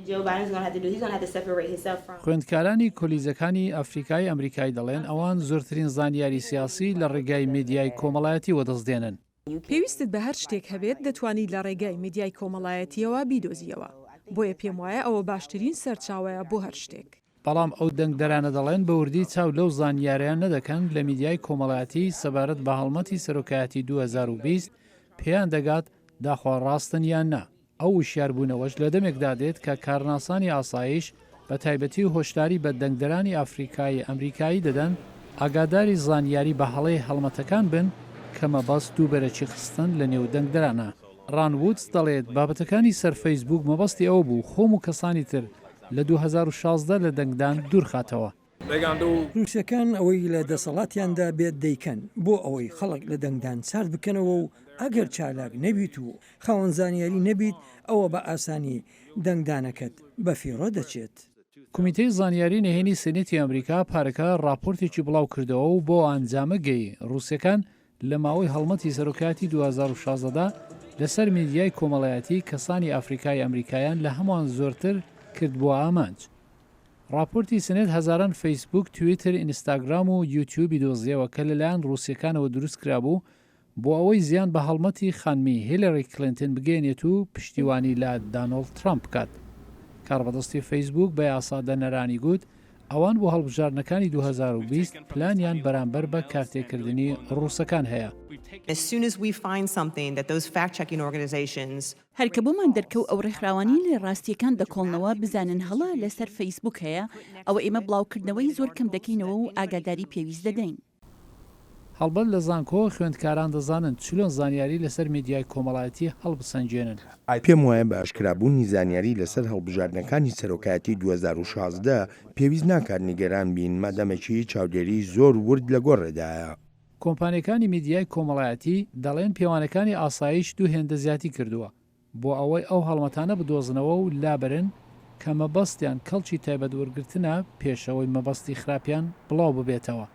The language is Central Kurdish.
Joe Biden's going to have to do. He's going to have to separate himself from. خوێندکارانی کۆلیزەکانی ئەفریقای ئەمریکای دەڵێن ئەوان زۆرترین زانیاری سیاسی لە ڕێگای میدیای کۆمەڵایەتی وەدەستێنن. پێویستت بە هەر شتێک هەبێت دەتوانیت لە ڕێگای میدیای کۆمەڵایەتیەوە بیدۆزیەوە. بۆیە پێم وایە ئەوە باشترین سەرچاوەیە بۆ هەر شتێک. بەڵام ئەو دەنگدەرانە دەڵێن بە وردی چاو لەو زانیاریان نەدەکەن لە میدیای کۆمەڵایەتی سەبارەت بە هەڵمەتی سەرۆکایەتی 2020 پێیان دەگات داخواڕاستن یان نا. ئەو وشیاربوونەوەش لە دەمێکدا دێت کە کارناسانی ئاسایش بە تایبەتی و هۆشداری بە دەنگدەرانی ئەفریقای ئەمریکایی دەدەن ئاگاداری زانیاری بە هەڵەی هەڵمەتەکان بن کە مەبەست دووبەرەچی خستن لە نێو دەنگدەرانە. ڕان وودز دەڵێت بابەتەکانی سەر فەیسبوک مەبەستی ئەوە بوو خۆم و کەسانی تر لە 2016 لە دەنگدان دوورخاتەوە. رووسەکان ئەوەی لە دەسەڵاتیاندا بێت دەیکەن بۆ ئەوەی خەڵک لە دەنگدان سارد بکەنەوە و ئەگەر چالاک نەبیت و خاوەن زانیاری نەبیت ئەوە بە ئاسانی دەنگدانەکەت بە فیڕۆ دەچێت. کمیتەی زانیاری نهێنی سێنێتی ئەمریکا پارەکە راپۆرتێکی بڵاو کردەوە و بۆ ئەنجامە گەی ڕووسەکان لە ماوەی هەڵمەتی سەرۆکاتی 2016دا لەسەر میدیای کۆمەڵایەتی کەسانی ئەفریقای ئەمریکایان لە هەمووان زۆرتر کرد بۆ ئامانج. راپۆرتی سنێت هەزاران فەیسبوک، تویتر، ئینستاگرام و یوتیوبی دۆزیەوە کە لەلایەن ڕووسیەکانەوە دروست کرابوو بۆ ئەوەی زیان بە هەڵمەتی خانمی هیلاری کلینتن بگەێنێت و پشتیوانی لە دانۆڵد ترامپ بکات. کاربەدەستی فەیسبوک بە یاسادە نەرانی گوت ئەوان بۆ هەڵبژاردنەکانی 2020 پلانیان بەرامبەر بە کارتێکردنی ڕووسەکان هەیە. هەرکە بۆمان دەرکەو ئەو ڕێکخراوانی لە ڕاستیەکان دەکۆڵنەوە بزانن هەڵە لەسەر فەیسبوک هەیە ئەوە ئێمە بڵاوکردنەوەی زۆر کەم دەکەینەوە و ئاگاداری پێویست دەدەین. هەڵبەت لە زانکۆ خوێندکاران دەزانن چلۆن زانیاری لەسەر میدیای کۆمەڵایەتی هەڵبسەنجێنن. پێم وایە بە ئاشکرابوونی زانیاری لەسەر هەڵبژاردنەکانی سەرۆکایەتی 2016 پێویست ناکات نیگەران بین مادەمەکی چاودێری زۆر ورد لە گۆڕێدایە. کۆمپانیەکانی میدیای کۆمەڵایەتی دەڵێن پێوانەکانی ئاسایش دوو هێندە زیاتی کردووە بۆ ئەوەی ئەو هەڵمەتانە بدۆزنەوە و لابرن کە مەبەستیان کەڵکی تایبەت وەرگرتنە پێشەوەی مەبەستی خراپیان بڵاو ببێتەوە.